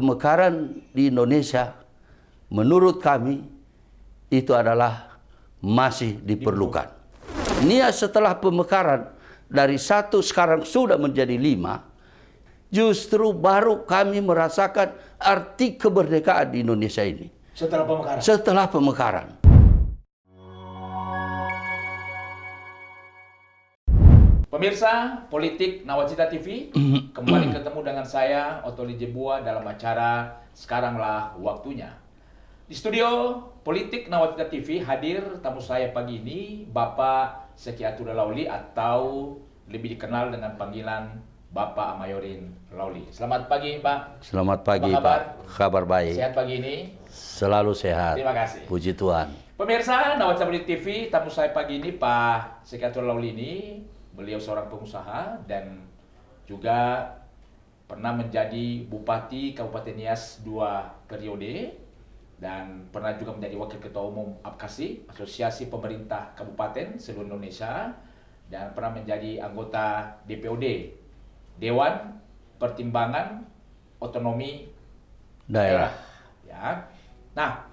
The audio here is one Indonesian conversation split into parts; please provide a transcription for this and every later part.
pemekaran di Indonesia menurut kami itu adalah masih diperlukan. Niat setelah pemekaran dari 1 sekarang sudah menjadi 5, justru baru kami merasakan arti kemerdekaan di Indonesia ini. Setelah pemekaran? Setelah pemekaran. Pemirsa Politik Nawacita TV, kembali ketemu dengan saya, Ottoli Jebua, dalam acara Sekaranglah Waktunya. Di studio Politik Nawacita TV hadir tamu saya pagi ini, Bapak Sekiatur Lauli atau lebih dikenal dengan panggilan Bapak Amayorin Lauli. Selamat pagi, Pak. Selamat pagi, Apa kabar? Pak. Kabar baik. Sehat pagi ini? Selalu sehat. Terima kasih. Puji Tuhan. Pemirsa Nawacita Politik TV, tamu saya pagi ini, Pak Sekiatur Lauli ini, beliau seorang pengusaha dan juga pernah menjadi Bupati Kabupaten Nias 2 periode dan pernah juga menjadi Wakil Ketua Umum APKASI, Asosiasi Pemerintah Kabupaten seluruh Indonesia, dan pernah menjadi anggota DPOD, Dewan Pertimbangan Otonomi Daerah. Ya. Nah,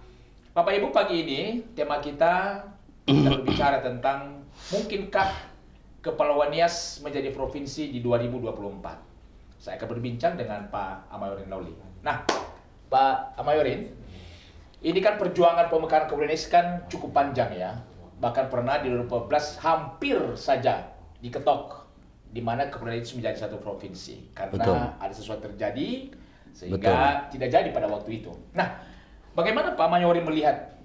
Bapak Ibu, pagi ini tema kita berbicara tentang mungkinkah Kepulauan Nias menjadi provinsi di 2024. Saya akan berbincang dengan Pak Amayorin Lauli. Nah, Pak Amayorin, ini kan perjuangan pemekaran Kepulauan Nias kan cukup panjang ya. Bahkan pernah di 2014 hampir saja diketok di mana Kepulauan Nias menjadi satu provinsi karena Betul. ada sesuatu terjadi sehingga tidak jadi pada waktu itu. Nah, bagaimana Pak Amayorin melihat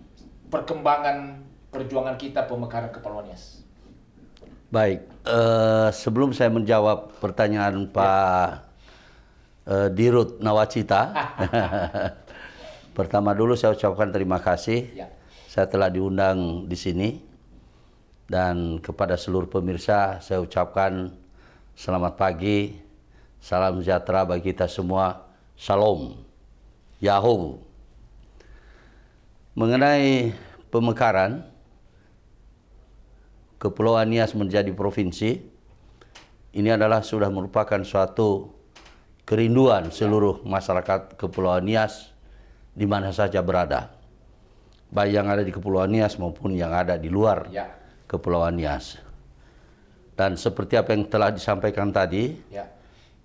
perkembangan perjuangan kita pemekaran Kepulauan Nias? Baik, sebelum saya menjawab pertanyaan Pak Dirut Nawacita, pertama dulu saya ucapkan terima kasih. Ya. Saya telah diundang di sini dan kepada seluruh pemirsa saya ucapkan selamat pagi, salam sejahtera bagi kita semua, Shalom, Yahoo. Mengenai pemekaran Kepulauan Nias menjadi provinsi, ini adalah sudah merupakan suatu kerinduan seluruh masyarakat Kepulauan Nias di mana saja berada, baik yang ada di Kepulauan Nias maupun yang ada di luar Kepulauan Nias. Dan seperti apa yang telah disampaikan tadi,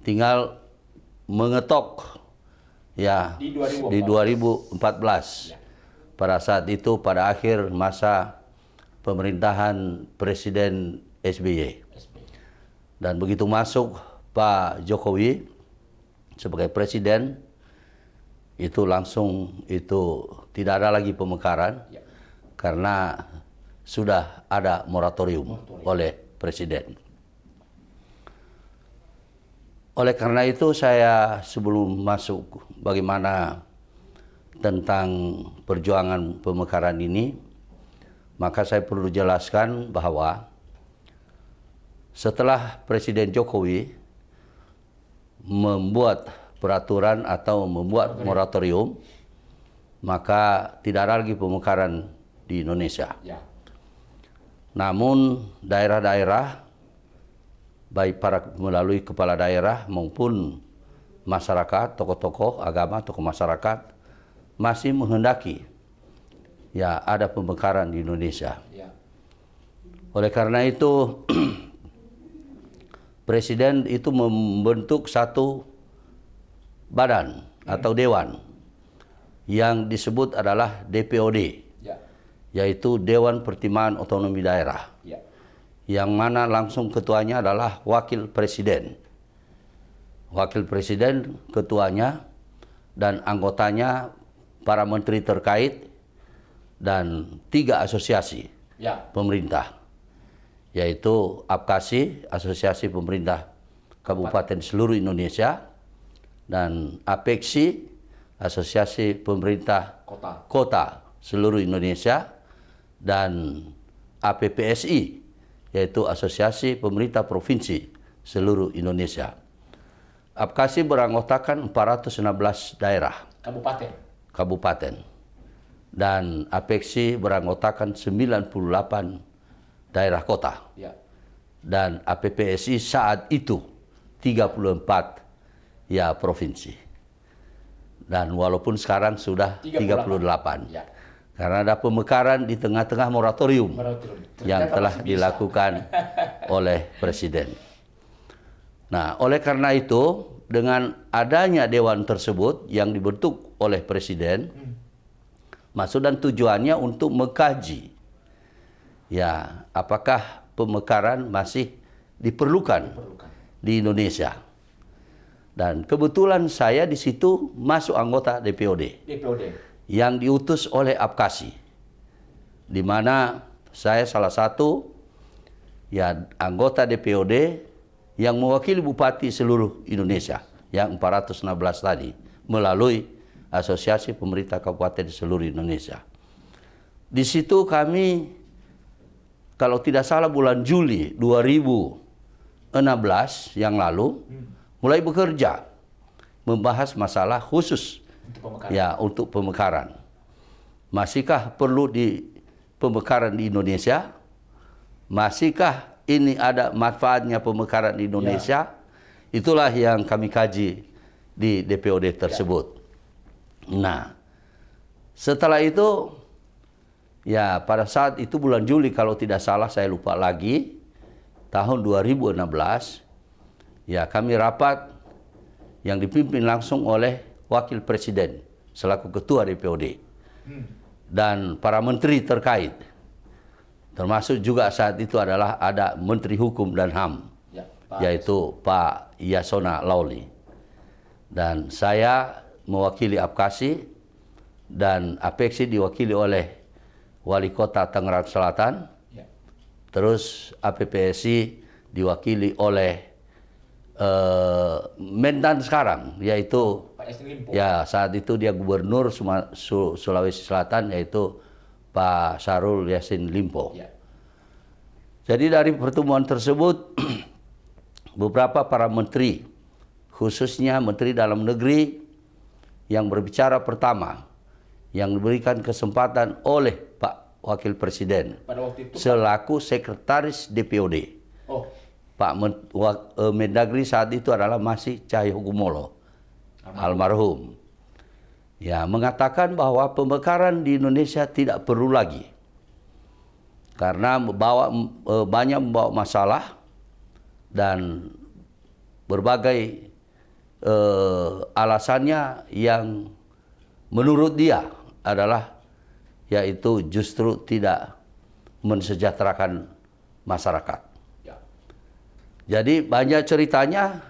tinggal mengetok ya di 2014. Pada saat itu, pada akhir masa pemerintahan Presiden SBY. Dan begitu masuk Pak Jokowi sebagai presiden, itu langsung itu tidak ada lagi pemekaran karena sudah ada moratorium oleh presiden. Oleh karena itu saya sebelum masuk bagaimana tentang perjuangan pemekaran ini, maka saya perlu jelaskan bahwa setelah Presiden Jokowi membuat peraturan atau membuat moratorium, maka tidak ada lagi pemekaran di Indonesia. Namun daerah-daerah, baik melalui kepala daerah maupun masyarakat, tokoh-tokoh agama, tokoh masyarakat, masih menghendaki ya ada pemekaran di Indonesia. Oleh karena itu Presiden itu membentuk satu badan atau dewan yang disebut adalah DPOD, yaitu Dewan Pertimbangan Otonomi Daerah, yang mana langsung ketuanya adalah Wakil Presiden. Wakil Presiden ketuanya dan anggotanya para menteri terkait dan 3 asosiasi pemerintah, yaitu APKASI, Asosiasi Pemerintah Kabupaten seluruh Indonesia, dan APEKSI, Asosiasi Pemerintah Kota seluruh Indonesia, dan APPSI, yaitu Asosiasi Pemerintah Provinsi seluruh Indonesia. APKASI beranggotakan 416 daerah kabupaten. Dan APEKSI beranggotakan 98 daerah kota. Dan APPSI saat itu 34 ya provinsi. Dan walaupun sekarang sudah 38. Ya. Karena ada pemekaran di tengah-tengah moratorium yang Ternyata telah masih bisa. dilakukan oleh Presiden. Nah, oleh karena itu, dengan adanya dewan tersebut yang dibentuk oleh Presiden, maksud dan tujuannya untuk mengkaji, ya, apakah pemekaran masih diperlukan di Indonesia. Dan kebetulan saya di situ masuk anggota DPOD. Yang diutus oleh Apkasi, di mana saya salah satu ya anggota DPOD yang mewakili bupati seluruh Indonesia yang 416 tadi melalui Asosiasi Pemerintah Kabupaten di seluruh Indonesia. Di situ kami, kalau tidak salah bulan Juli 2016 yang lalu mulai bekerja membahas masalah khusus untuk pemekaran. Masihkah perlu pemekaran di Indonesia? Masihkah ini ada manfaatnya pemekaran di Indonesia? Itulah yang kami kaji di DPOD tersebut. Nah, setelah itu, ya pada saat itu bulan Juli kalau tidak salah, saya lupa lagi, tahun 2016, ya kami rapat yang dipimpin langsung oleh Wakil Presiden selaku Ketua DPOD dan para menteri terkait, termasuk juga saat itu adalah ada Menteri Hukum dan HAM, yaitu Pak Yasona Lawli, dan saya mewakili Apkasi, dan Apeksi diwakili oleh Wali Kota Tangerang Selatan, terus APPSI diwakili oleh Mentan sekarang, yaitu ya saat itu dia Gubernur Sulawesi Selatan, yaitu Pak Syahrul Yassin Limpo. Jadi dari pertemuan tersebut beberapa para menteri, khususnya Menteri Dalam Negeri yang berbicara pertama, yang diberikan kesempatan oleh Pak Wakil Presiden pada waktu itu, selaku Sekretaris DPOD. Pak Mendagri saat itu adalah masih Cahyokumolo, almarhum. Ya, mengatakan bahwa pemekaran di Indonesia tidak perlu lagi. Karena banyak membawa masalah dan berbagai alasannya yang menurut dia adalah yaitu justru tidak mensejahterakan masyarakat. Jadi banyak ceritanya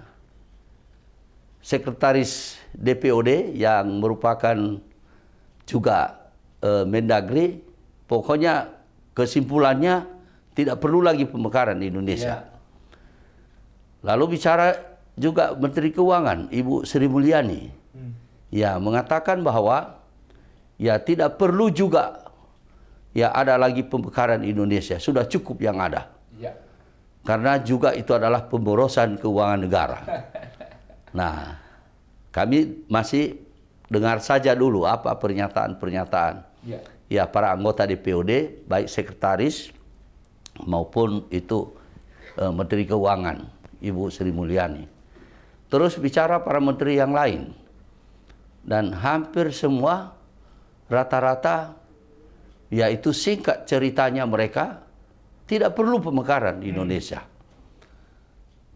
Sekretaris DPOD yang merupakan juga Mendagri, pokoknya kesimpulannya tidak perlu lagi pemekaran di Indonesia. Lalu bicara juga Menteri Keuangan, Ibu Sri Mulyani, ya mengatakan bahwa ya tidak perlu juga ya ada lagi pemekaran di Indonesia, sudah cukup yang ada. Karena juga itu adalah pemborosan keuangan negara. Nah, kami masih dengar saja dulu apa pernyataan-pernyataan ya para anggota DPOD, baik sekretaris maupun itu Menteri Keuangan, Ibu Sri Mulyani. Terus bicara para menteri yang lain. Dan hampir semua rata-rata yaitu singkat ceritanya mereka tidak perlu pemekaran di Indonesia.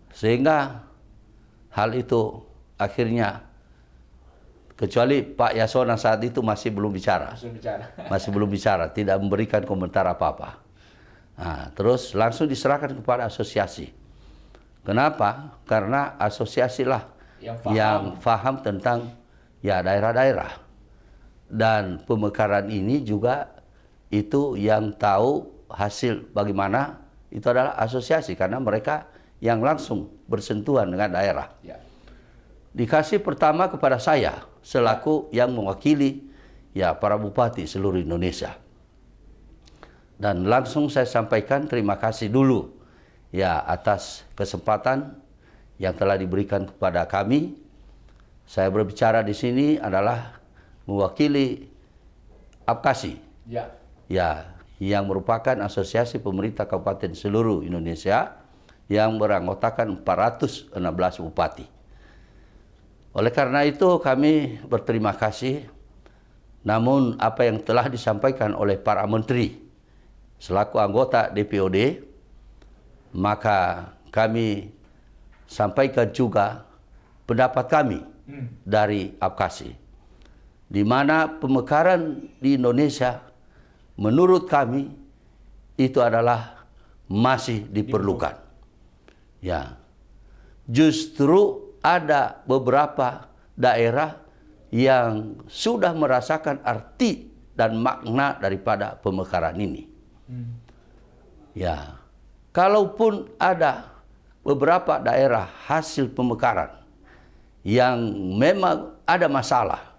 Sehingga hal itu akhirnya, kecuali Pak Yasona saat itu masih belum bicara. Masih belum bicara, tidak memberikan komentar apa-apa. Nah, terus langsung diserahkan kepada asosiasi. Kenapa? Karena asosiasilah yang paham tentang ya daerah-daerah. Dan pemekaran ini juga itu yang tahu hasil bagaimana itu adalah asosiasi, karena mereka yang langsung bersentuhan dengan daerah. Dikasih pertama kepada saya selaku yang mewakili ya para bupati seluruh Indonesia. Dan langsung saya sampaikan terima kasih dulu ya atas kesempatan yang telah diberikan kepada kami. Saya berbicara di sini adalah mewakili Apkasi. Ya, yang merupakan Asosiasi Pemerintah Kabupaten seluruh Indonesia yang beranggotakan 416 bupati. Oleh karena itu kami berterima kasih, namun apa yang telah disampaikan oleh para menteri selaku anggota DPOD, maka kami sampaikan juga pendapat kami dari Apkasi, di mana pemekaran di Indonesia menurut kami itu adalah masih diperlukan. Ya, justru ada beberapa daerah yang sudah merasakan arti dan makna daripada pemekaran ini. Ya, kalaupun ada beberapa daerah hasil pemekaran yang memang ada masalah,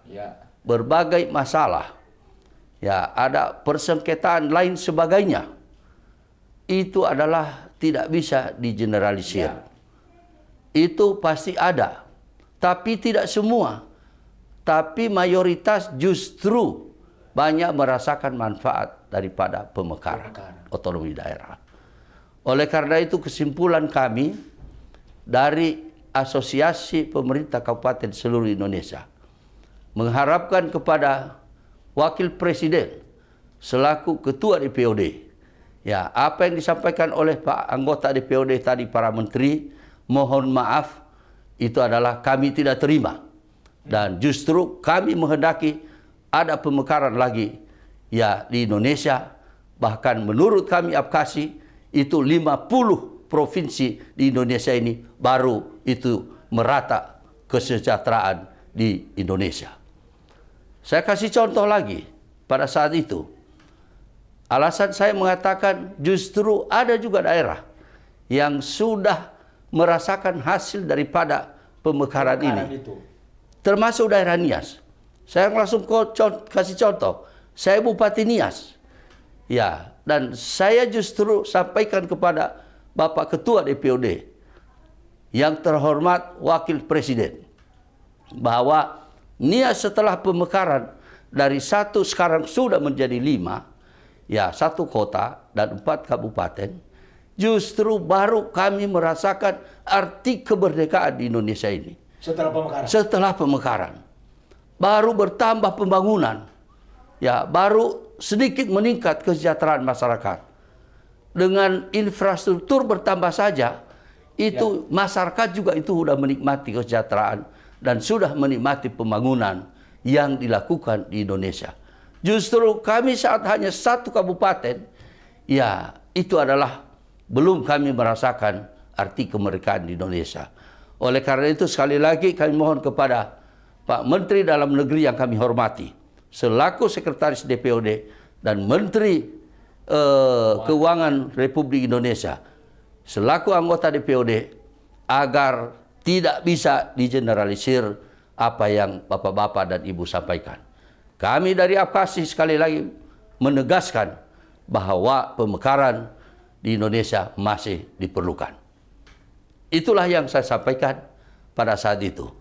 berbagai masalah, ya ada persengketaan lain sebagainya, itu adalah tidak bisa digeneralisir. Itu pasti ada, tapi tidak semua. Tapi mayoritas justru banyak merasakan manfaat daripada pemekaran otonomi daerah. Oleh karena itu kesimpulan kami dari Asosiasi Pemerintah Kabupaten seluruh Indonesia mengharapkan kepada Wakil Presiden selaku Ketua DPOD, ya apa yang disampaikan oleh Pak anggota DPOD tadi, para menteri, mohon maaf, itu adalah kami tidak terima. Dan justru kami menghendaki ada pemekaran lagi ya di Indonesia. Bahkan menurut kami Apkasi, itu 50 provinsi di Indonesia ini baru itu merata kesejahteraan di Indonesia. Saya kasih contoh lagi pada saat itu. Alasan saya mengatakan justru ada juga daerah yang sudah merasakan hasil daripada pemekaran ini. Termasuk daerah Nias. Saya langsung kasih contoh. Saya Bupati Nias. Ya, dan saya justru sampaikan kepada Bapak Ketua DPOD yang terhormat Wakil Presiden bahwa Nias setelah pemekaran dari 1 sekarang sudah menjadi 5, ya 1 kota dan 4 kabupaten, justru baru kami merasakan arti kemerdekaan di Indonesia ini. Setelah pemekaran. Baru bertambah pembangunan. Ya, baru sedikit meningkat kesejahteraan masyarakat. Dengan infrastruktur bertambah saja, itu masyarakat juga itu sudah menikmati kesejahteraan dan sudah menikmati pembangunan yang dilakukan di Indonesia. Justru kami saat hanya 1 kabupaten, ya itu adalah belum kami merasakan arti kemerdekaan di Indonesia. Oleh karena itu sekali lagi kami mohon kepada Pak Menteri Dalam Negeri yang kami hormati, selaku Sekretaris DPOD dan Menteri Keuangan Republik Indonesia, selaku anggota DPOD, agar tidak bisa digeneralisir apa yang Bapak-Bapak dan Ibu sampaikan. Kami dari Apkasi sekali lagi menegaskan bahwa pemekaran di Indonesia masih diperlukan. Itulah yang saya sampaikan pada saat itu.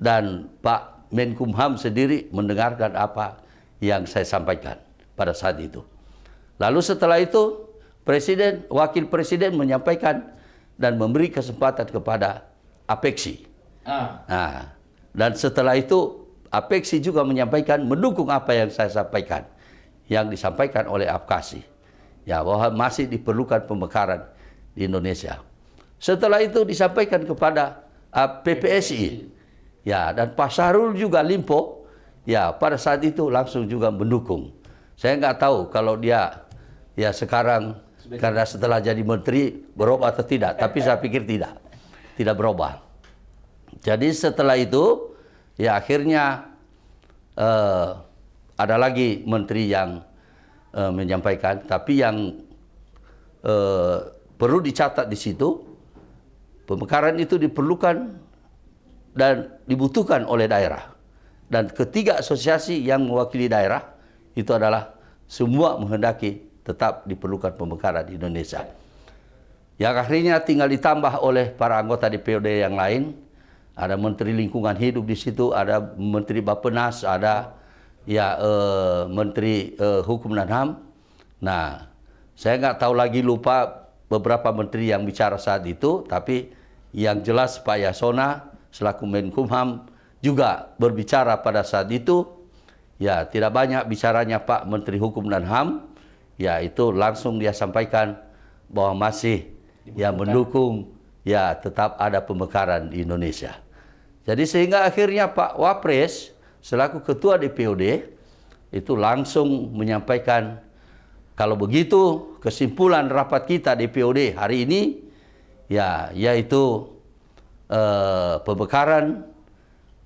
Dan Pak Menkumham sendiri mendengarkan apa yang saya sampaikan pada saat itu. Lalu setelah itu, Presiden, Wakil Presiden menyampaikan dan memberi kesempatan kepada Apexi. Nah, dan setelah itu, Apexi juga menyampaikan mendukung apa yang saya sampaikan, yang disampaikan oleh Apkasi. Ya, bahwa masih diperlukan pemekaran di Indonesia. Setelah itu disampaikan kepada PPSI, ya, dan Pak Syahrul juga Limpo, ya pada saat itu langsung juga mendukung. Saya nggak tahu kalau dia, ya sekarang karena setelah jadi menteri berubah atau tidak, tapi saya pikir tidak berubah. Jadi setelah itu, ya akhirnya ada lagi menteri yang menyampaikan, tapi yang perlu dicatat di situ, pemekaran itu diperlukan dan dibutuhkan oleh daerah. Dan ketiga asosiasi yang mewakili daerah itu adalah semua menghendaki tetap diperlukan pemekaran di Indonesia. Yang akhirnya tinggal ditambah oleh para anggota DPOD yang lain. Ada Menteri Lingkungan Hidup di situ, ada Menteri Bappenas, ada ya Menteri Hukum dan HAM. Nah, saya nggak tahu lagi, lupa beberapa menteri yang bicara saat itu, tapi yang jelas Pak Yasona selaku Menkumham juga berbicara pada saat itu, ya tidak banyak bicaranya Pak Menteri Hukum dan HAM, ya itu langsung dia sampaikan bahwa masih ya mendukung ya tetap ada pemekaran di Indonesia. Jadi sehingga akhirnya Pak Wapres selaku Ketua DPOD itu langsung menyampaikan, kalau begitu kesimpulan rapat kita DPOD hari ini ya yaitu pemekaran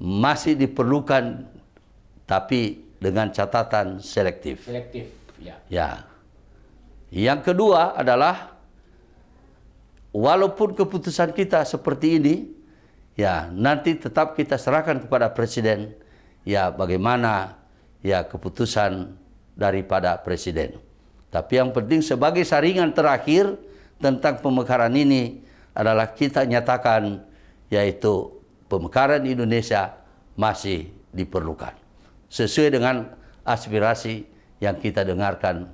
masih diperlukan tapi dengan catatan selektif. Selektif, ya. Ya. Yang kedua adalah walaupun keputusan kita seperti ini, ya nanti tetap kita serahkan kepada Presiden, ya bagaimana ya keputusan daripada Presiden. Tapi yang penting sebagai saringan terakhir tentang pemekaran ini adalah kita nyatakan yaitu pemekaran di Indonesia masih diperlukan. Sesuai dengan aspirasi yang kita dengarkan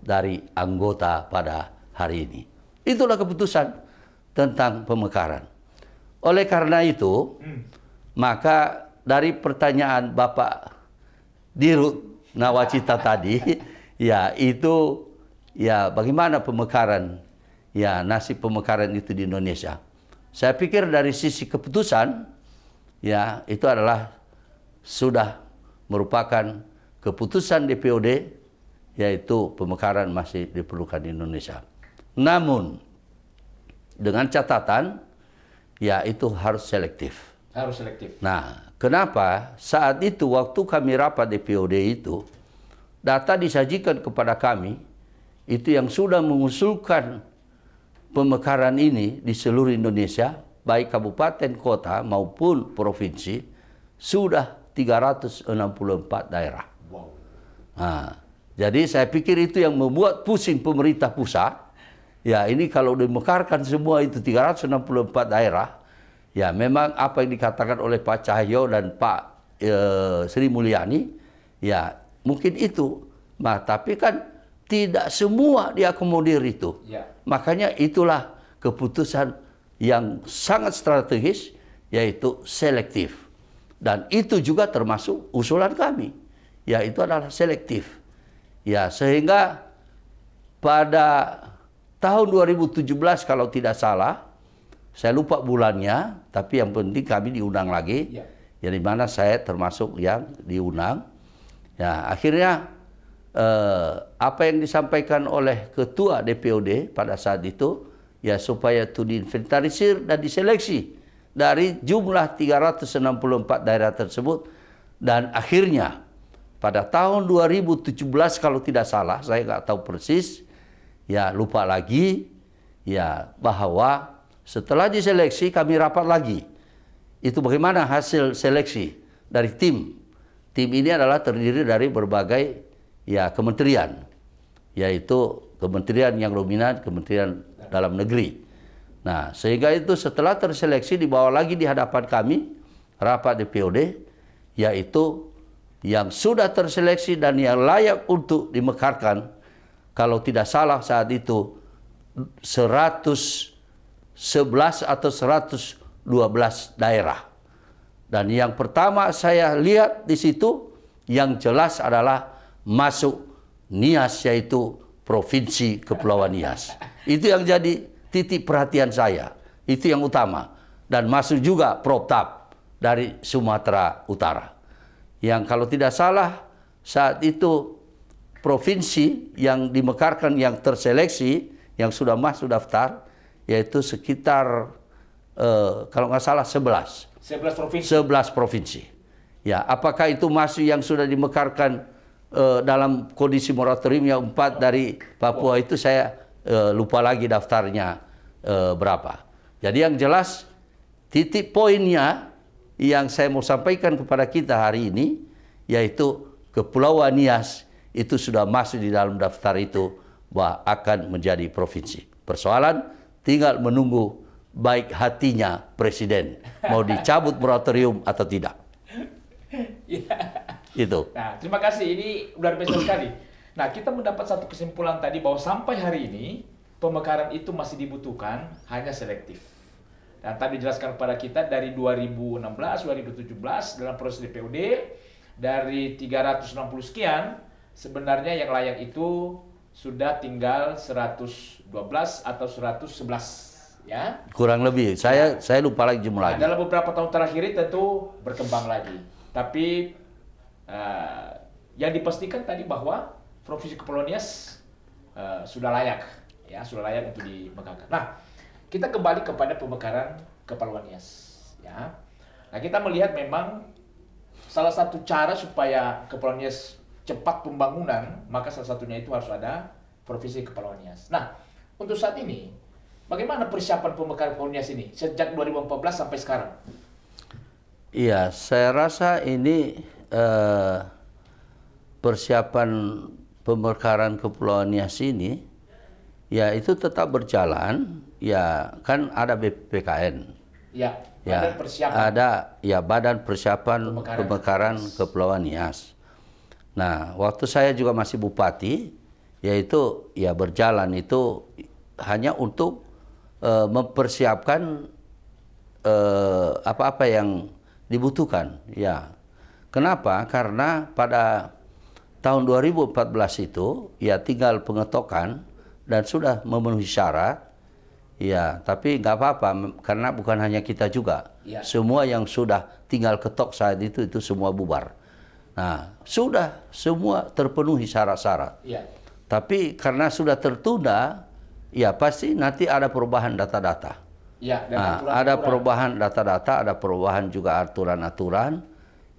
dari anggota pada hari ini. Itulah keputusan tentang pemekaran. Oleh karena itu, maka dari pertanyaan Bapak Dirut Nawacita tadi, ya itu ya bagaimana pemekaran, ya nasib pemekaran itu di Indonesia. Saya pikir dari sisi keputusan, ya itu adalah sudah merupakan keputusan DPOD, yaitu pemekaran masih diperlukan di Indonesia. Namun dengan catatan, ya itu harus selektif. Harus selektif. Nah, kenapa saat itu waktu kami rapat DPOD itu, data disajikan kepada kami, itu yang sudah mengusulkan pemekaran ini di seluruh Indonesia, baik kabupaten, kota maupun provinsi, sudah 364 daerah. Wow. Nah, jadi saya pikir itu yang membuat pusing pemerintah pusat. Ya ini kalau dimekarkan semua itu 364 daerah, ya memang apa yang dikatakan oleh Pak Cahyo dan Pak Sri Mulyani, ya mungkin itu. Nah, tapi kan tidak semua diakomodir itu. Ya. Makanya itulah keputusan yang sangat strategis, yaitu selektif. Dan itu juga termasuk usulan kami, yaitu adalah selektif. Ya, sehingga pada tahun 2017 kalau tidak salah, saya lupa bulannya, tapi yang penting kami diundang lagi. Ya. Ya, di mana saya termasuk yang diundang. Ya, akhirnya apa yang disampaikan oleh Ketua DPOD pada saat itu, ya supaya itu diinventarisir dan diseleksi dari jumlah 364 daerah tersebut. Dan akhirnya pada tahun 2017 kalau tidak salah, saya nggak tahu persis, ya lupa lagi, ya bahwa setelah diseleksi kami rapat lagi. Itu bagaimana hasil seleksi dari tim. Tim ini adalah terdiri dari berbagai ya kementerian, yaitu kementerian yang dominan, Kementerian Dalam Negeri. Nah, sehingga itu setelah terseleksi dibawa lagi di hadapan kami, rapat DPOD, yaitu yang sudah terseleksi dan yang layak untuk dimekarkan, kalau tidak salah saat itu 111 atau 112 daerah. Dan yang pertama saya lihat di situ, yang jelas adalah masuk Nias, yaitu Provinsi Kepulauan Nias. Itu yang jadi titik perhatian saya. Itu yang utama. Dan masuk juga Protap dari Sumatera Utara. Yang kalau tidak salah saat itu provinsi yang dimekarkan, yang terseleksi, yang sudah masuk daftar, yaitu sekitar kalau nggak salah 11 provinsi. Ya, apakah itu masuk yang sudah dimekarkan dalam kondisi moratorium yang 4 dari Papua itu saya lupa lagi daftarnya berapa. Jadi yang jelas titik poinnya yang saya mau sampaikan kepada kita hari ini, yaitu Kepulauan Nias itu sudah masuk di dalam daftar itu bahwa akan menjadi provinsi. Persoalan tinggal menunggu baik hatinya Presiden mau dicabut moratorium atau tidak. Itu. Nah, terima kasih. Ini luar biasa sekali. Nah, kita mendapat satu kesimpulan tadi bahwa sampai hari ini pemekaran itu masih dibutuhkan, hanya selektif. Dan tadi dijelaskan kepada kita dari 2016, 2017 dalam proses DPOD dari 360 sekian sebenarnya yang layak itu sudah tinggal 112 atau 111 ya. Kurang lebih. Saya lupa lagi jumlahnya. Dalam beberapa tahun terakhir ini tentu berkembang lagi. Tapi yang dipastikan tadi bahwa Provinsi Kepulauan Nias sudah layak ya, sudah layak untuk dimekarkan. Nah, kita kembali kepada pemekaran Kepulauan Nias ya. Nah, kita melihat memang salah satu cara supaya Kepulauan Nias cepat pembangunan, maka salah satunya itu harus ada Provinsi Kepulauan Nias. Nah, untuk saat ini bagaimana persiapan pemekaran Kepulauan Nias ini sejak 2014 sampai sekarang? Iya, saya rasa ini persiapan pemekaran Kepulauan Nias ini ya itu tetap berjalan. Ya, kan ada BPKN. Ya, Ya, badan persiapan. ada ya Badan Persiapan Pemekaran Kepulauan Nias. Nah, waktu saya juga masih bupati, yaitu ya berjalan itu hanya untuk mempersiapkan apa-apa yang dibutuhkan. Ya, kenapa? Karena pada tahun 2014 itu ya tinggal pengetokan dan sudah memenuhi syarat. Ya, tapi nggak apa-apa karena bukan hanya kita juga. Ya. Semua yang sudah tinggal ketok saat itu semua bubar. Nah, sudah semua terpenuhi syarat-syarat. Ya. Tapi karena sudah tertunda, ya pasti nanti ada perubahan data-data. Ya, dan Nah, aturan-aturan. ada perubahan data-data, ada perubahan juga aturan-aturan.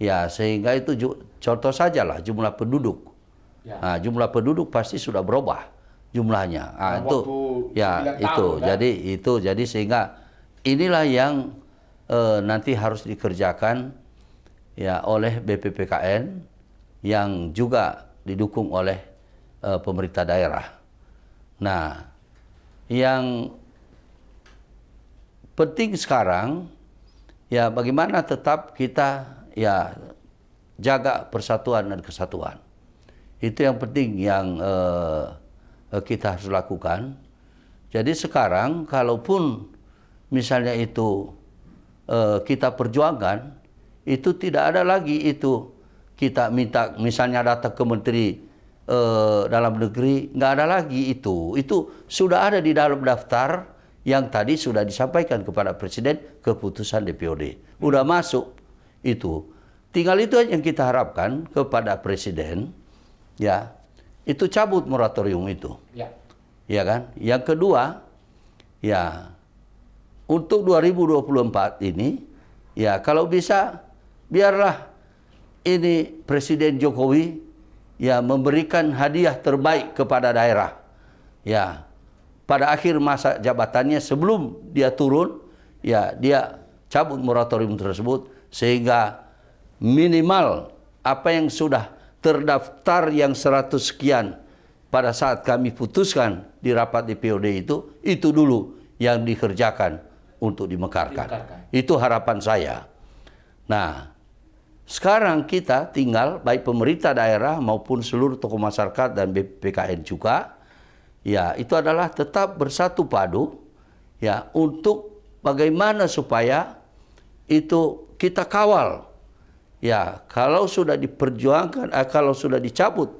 Ya, sehingga itu contoh sajalah jumlah penduduk. Ya. Nah, jumlah penduduk pasti sudah berubah jumlahnya. Nah, Dalam itu waktu ya 9 itu. tahun, kan? Jadi sehingga inilah yang nanti harus dikerjakan ya oleh BPPKN yang juga didukung oleh pemerintah daerah. Nah, yang penting sekarang ya bagaimana tetap kita ya jaga persatuan dan kesatuan. Itu yang penting yang kita harus lakukan. Jadi sekarang kalaupun misalnya itu kita perjuangkan, itu tidak ada lagi itu kita minta misalnya datang ke Menteri Dalam Negeri, nggak ada lagi itu. Itu sudah ada di dalam daftar yang tadi sudah disampaikan kepada Presiden keputusan DPOD. Udah masuk itu. Tinggal itu aja yang kita harapkan kepada Presiden, ya, itu cabut moratorium itu. Ya. Ya kan? Yang kedua, ya, untuk 2024 ini, ya kalau bisa, biarlah ini Presiden Jokowi ya memberikan hadiah terbaik kepada daerah. Ya, pada akhir masa jabatannya sebelum dia turun, ya dia cabut moratorium tersebut sehingga minimal apa yang sudah terdaftar yang 100 sekian pada saat kami putuskan di rapat DPOD itu dulu yang dikerjakan untuk dimekarkan. Itu harapan saya. Nah, sekarang kita tinggal baik pemerintah daerah maupun seluruh tokoh masyarakat dan BPKN juga, ya itu adalah tetap bersatu padu ya untuk bagaimana supaya itu kita kawal. Ya, kalau sudah diperjuangkan, kalau sudah dicabut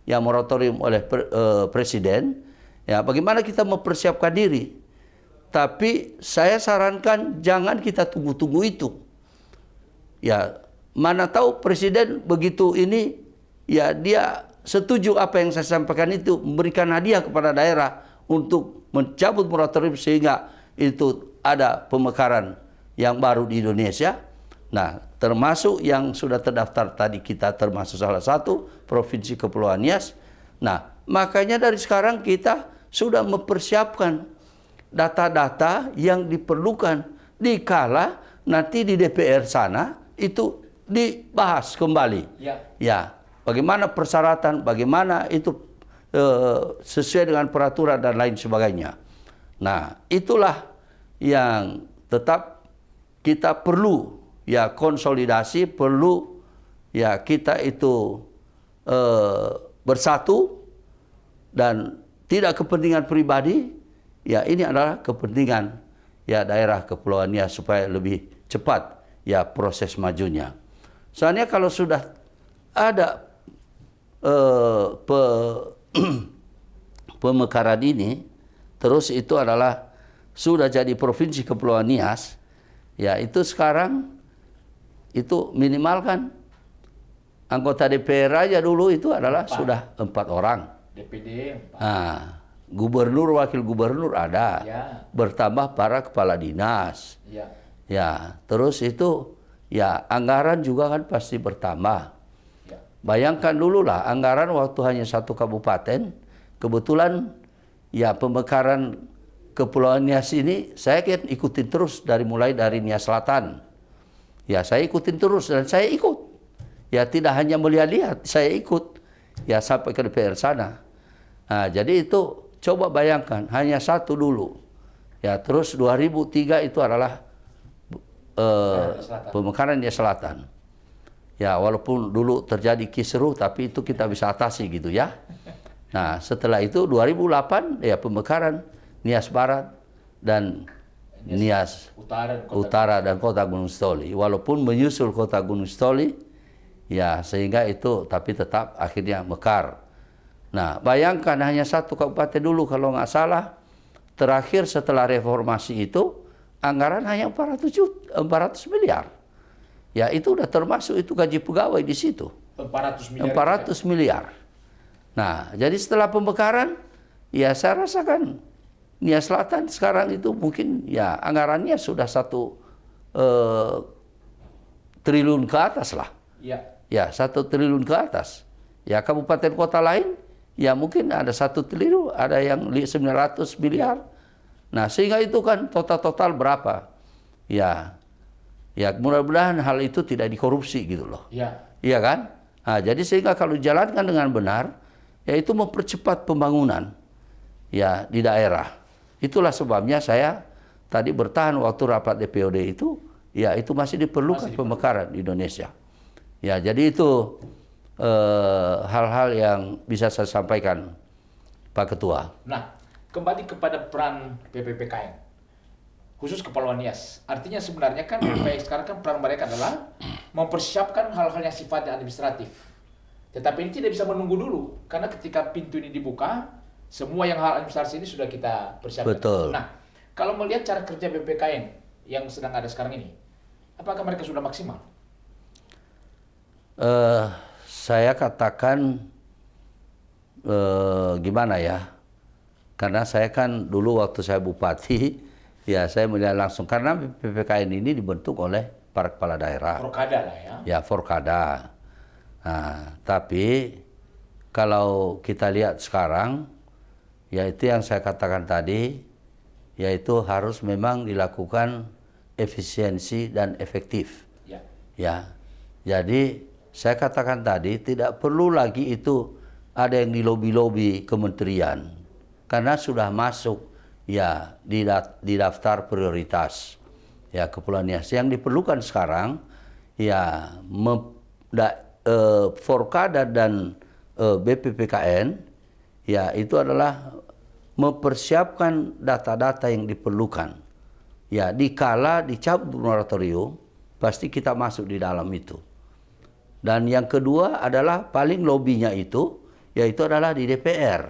ya moratorium oleh Presiden, ya bagaimana kita mempersiapkan diri. Tapi saya sarankan jangan kita tunggu-tunggu itu. Ya, mana tahu Presiden begitu ini, ya dia setuju apa yang saya sampaikan itu, memberikan hadiah kepada daerah untuk mencabut moratorium sehingga itu ada pemekaran yang baru di Indonesia. Nah, termasuk yang sudah terdaftar tadi kita termasuk salah satu Provinsi Kepulauan Nias. Nah, makanya dari sekarang kita sudah mempersiapkan data-data yang diperlukan dikala nanti di DPR sana itu dibahas kembali. Ya, bagaimana persyaratan, bagaimana itu sesuai dengan peraturan dan lain sebagainya. Nah, itulah yang tetap kita perlu ya konsolidasi, perlu ya kita itu bersatu dan tidak kepentingan pribadi, ya ini adalah kepentingan ya daerah Kepulauan Nias supaya lebih cepat ya proses majunya. Soalnya kalau sudah ada pemekaran ini, terus itu adalah sudah jadi Provinsi Kepulauan Nias, ya itu sekarang itu minimal kan anggota DPR aja dulu itu adalah sudah 4 orang. DPD 4. Nah, gubernur, wakil gubernur ada, Ya. bertambah para kepala dinas. Ya. Ya, terus itu ya anggaran juga kan pasti bertambah. Ya. Bayangkan dulu lah anggaran waktu hanya 1 kabupaten, kebetulan ya pemekaran Kepulauan Nias ini saya kan ikutin terus mulai dari Nias Selatan. Ya saya ikutin terus dan saya ikut. Ya tidak hanya melihat-lihat, saya ikut. Ya sampai ke DPR sana. Nah, jadi itu coba bayangkan hanya 1 dulu. Ya terus 2003 itu adalah pemekaran Nias Selatan. Ya walaupun dulu terjadi kisruh tapi itu kita bisa atasi gitu ya. Nah setelah itu 2008 ya pemekaran Nias Barat dan Nias Utara dan Kota Gunung Sitoli. Walaupun menyusul Kota Gunung Sitoli, ya sehingga itu tapi tetap akhirnya mekar. Nah bayangkan hanya 1 kabupaten dulu kalau nggak salah. Terakhir setelah reformasi itu anggaran hanya 400 miliar. Ya itu udah termasuk itu gaji pegawai di situ. 400 miliar. 400 miliar. Nah, jadi setelah pemekaran, ya saya rasakan Nias Selatan sekarang itu mungkin ya anggarannya sudah 1 triliun ke atas lah. Ya. Ya 1 triliun ke atas. Ya kabupaten kota lain ya mungkin ada 1 triliun, ada yang 900 miliar. Nah sehingga itu kan total berapa? Ya mudah-mudahan hal itu tidak dikorupsi gitu loh. Ya. Iya kan? Nah, jadi sehingga kalau dijalankan dengan benar, ya itu mempercepat pembangunan ya di daerah. Itulah sebabnya saya tadi bertahan waktu rapat DPOD itu, ya itu masih diperlukan pemekaran di Indonesia. Ya jadi itu hal-hal yang bisa saya sampaikan Pak Ketua. Nah, kembali kepada peran BPPKN, khusus Kepulauan Nias. Artinya sebenarnya kan BPPKN sekarang kan peran mereka adalah mempersiapkan hal-hal yang sifatnya administratif. Tetapi ini tidak bisa menunggu dulu, karena ketika pintu ini dibuka, semua yang hal administrasi ini sudah kita persiapkan. Betul. Nah, kalau melihat cara kerja BPPKN yang sedang ada sekarang ini, apakah mereka sudah maksimal? Saya katakan gimana ya? Karena saya kan dulu waktu saya bupati, ya saya melihat langsung karena BPPKN ini dibentuk oleh para kepala daerah. Forkada lah ya. Ya Forkada. Nah, tapi kalau kita lihat sekarang, yaitu yang saya katakan tadi, yaitu harus memang dilakukan efisiensi dan efektif. Ya. Ya, jadi saya katakan tadi tidak perlu lagi itu ada yang dilobi-lobi kementerian, karena sudah masuk ya di daftar prioritas ya Kepulauan Nias. Yang diperlukan sekarang ya Forkada dan BPPKN ya itu adalah mempersiapkan data-data yang diperlukan. Ya, dikala dicabut moratorium, pasti kita masuk di dalam itu. Dan yang kedua adalah paling lobbynya itu, yaitu adalah di DPR.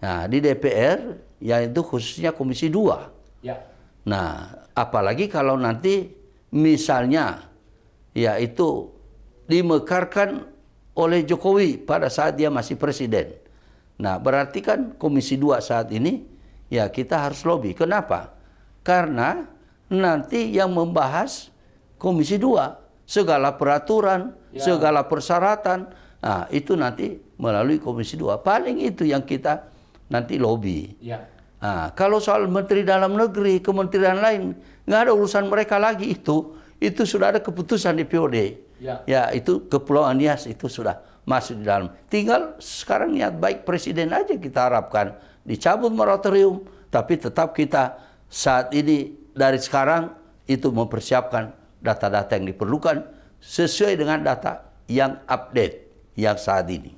Nah, di DPR, yaitu khususnya Komisi 2. Ya. Nah, apalagi kalau nanti misalnya, yaitu dimekarkan oleh Jokowi pada saat dia masih presiden. Nah, berarti kan Komisi 2 saat ini, ya kita harus lobby. Kenapa? Karena nanti yang membahas Komisi 2, segala peraturan, segala persyaratan, nah itu nanti melalui Komisi 2. Paling itu yang kita nanti lobby. Ya. Nah, kalau soal Menteri Dalam Negeri, kementerian lain, nggak ada urusan mereka lagi itu sudah ada keputusan di DPOD. Ya, itu Kepulauan Nias itu sudah masuk di dalam. Tinggal sekarang niat baik presiden aja kita harapkan dicabut moratorium, tapi tetap kita saat ini dari sekarang itu mempersiapkan data-data yang diperlukan sesuai dengan data yang update yang saat ini.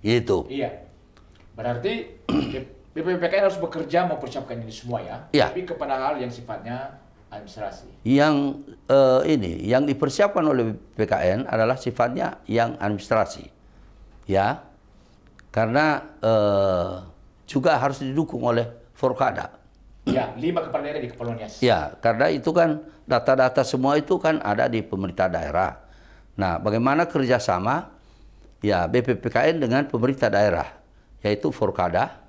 Itu. Iya. Berarti BPPKN harus bekerja mempersiapkan ini semua ya. Ya. Tapi kepada hal yang sifatnya administrasi. Yang yang dipersiapkan oleh BPPKN adalah sifatnya yang administrasi, ya, karena juga harus didukung oleh Forkada. Ya, 5 kepala daerah di Kepulauan Nias. Ya, karena itu kan data-data semua itu kan ada di pemerintah daerah. Nah, bagaimana kerjasama ya BPPKN dengan pemerintah daerah, yaitu Forkada,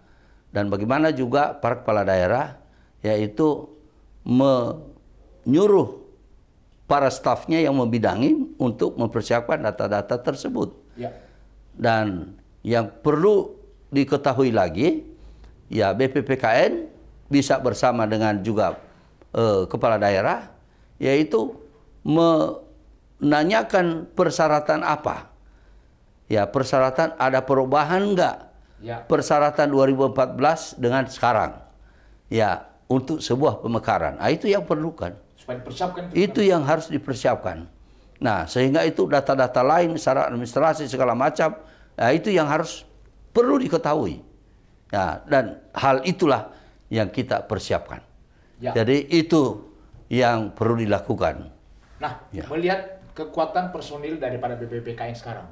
dan bagaimana juga para kepala daerah, yaitu menyuruh para stafnya yang membidangi untuk mempersiapkan data-data tersebut. Ya. Dan yang perlu diketahui lagi, ya BPPKN bisa bersama dengan juga kepala daerah, yaitu menanyakan persyaratan apa. Ya, persyaratan ada perubahan enggak? Ya. Persyaratan 2014 dengan sekarang. Ya, untuk sebuah pemekaran. Nah, itu yang perlukan. Supaya dipersiapkan. Itu yang harus dipersiapkan. Nah, sehingga itu data-data lain, secara administrasi segala macam, nah, itu yang harus perlu diketahui. Nah, dan hal itulah yang kita persiapkan. Ya. Jadi itu yang perlu dilakukan. Nah, Ya. melihat kekuatan personil daripada BPPKN sekarang,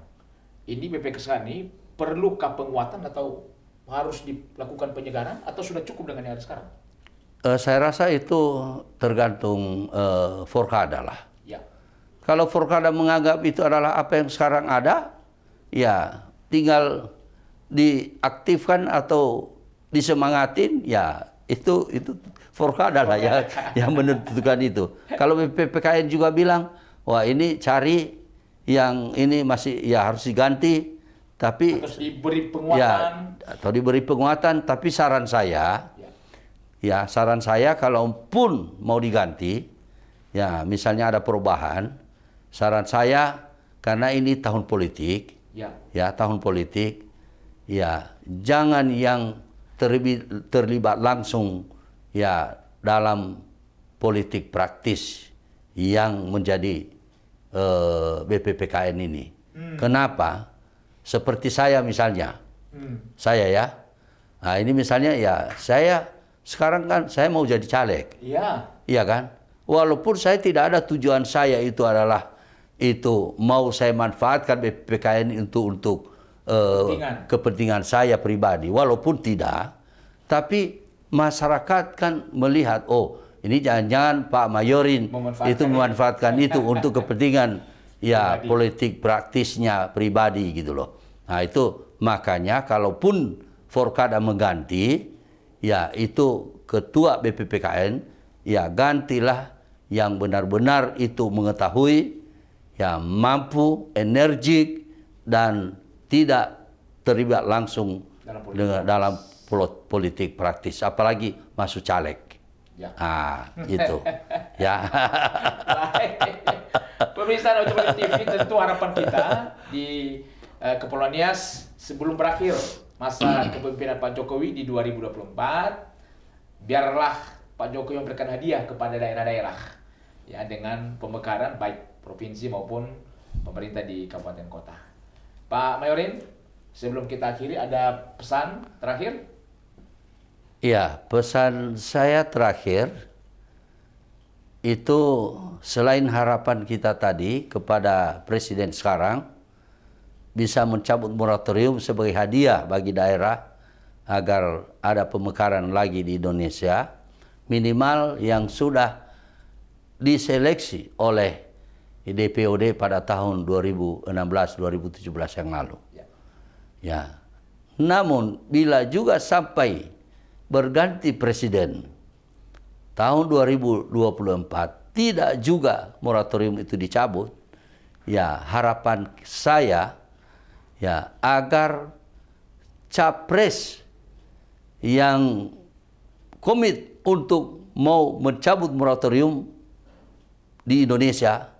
ini BPPKN ini perlukah penguatan atau harus dilakukan penyegaran atau sudah cukup dengan yang ada sekarang? Saya rasa itu tergantung Forkada lah. Ya. Kalau Forkada menganggap itu adalah apa yang sekarang ada, ya tinggal diaktifkan atau disemangatin, ya itu Forkada lah ya yang menentukan itu. Kalau BPPKN juga bilang, wah ini cari yang ini masih ya harus diganti, tapi Terus diberi penguatan. ya atau diberi penguatan, tapi saran saya, ya saran saya kalaupun mau diganti, ya misalnya ada perubahan, saran saya karena ini tahun politik, ya tahun politik, ya jangan yang terlibat langsung ya dalam politik praktis yang menjadi BPPKN ini. Kenapa? Seperti saya misalnya, saya ya, nah ini misalnya ya saya sekarang kan saya mau jadi caleg, iya kan? Walaupun saya tidak ada tujuan saya itu adalah itu mau saya manfaatkan BPPKN untuk kepentingan saya pribadi, walaupun tidak, tapi masyarakat kan melihat, oh ini jangan-jangan Pak Mayorin itu memanfaatkan itu untuk kepentingan ya politik praktisnya pribadi gitu loh. Nah itu makanya kalaupun Forkada mengganti, ya itu ketua BPPKN, ya gantilah yang benar-benar itu mengetahui, ya mampu, energik, dan tidak terlibat langsung dalam politik praktis, apalagi masuk caleg. Ya. Ah, itu. Ya. Pemirsa Ocean TV, tentu harapan kita di Kepulauan Nias sebelum berakhir masa kepemimpinan Pak Jokowi di 2024, biarlah Pak Jokowi memberikan hadiah kepada daerah-daerah ya dengan pemekaran baik provinsi maupun pemerintah di kabupaten kota. Pak Mayorin, sebelum kita akhiri ada pesan terakhir? Ya, pesan saya terakhir itu selain harapan kita tadi kepada Presiden sekarang bisa mencabut moratorium sebagai hadiah bagi daerah agar ada pemekaran lagi di Indonesia, minimal yang sudah diseleksi oleh DPOD pada tahun 2016-2017 yang lalu. Ya. Namun bila juga sampai berganti presiden tahun 2024 tidak juga moratorium itu dicabut, ya harapan saya ya agar capres yang komit untuk mau mencabut moratorium di Indonesia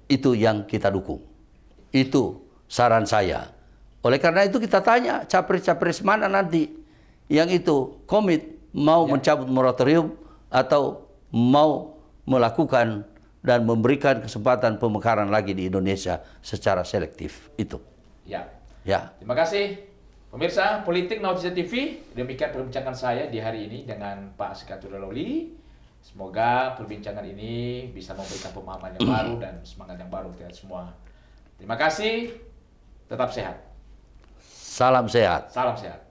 itu yang kita dukung. Itu saran saya. Oleh karena itu kita tanya capres-capres mana nanti yang itu komit mau mencabut moratorium atau mau melakukan dan memberikan kesempatan pemekaran lagi di Indonesia secara selektif itu. Ya. Ya. Terima kasih Pemirsa Politik Nautica TV, demikian perbincangan saya di hari ini dengan Pak Sekatur Loli. Semoga perbincangan ini bisa memberikan pemahaman yang baru dan semangat yang baru untuk kita semua. Terima kasih, tetap sehat. Salam sehat. Salam sehat.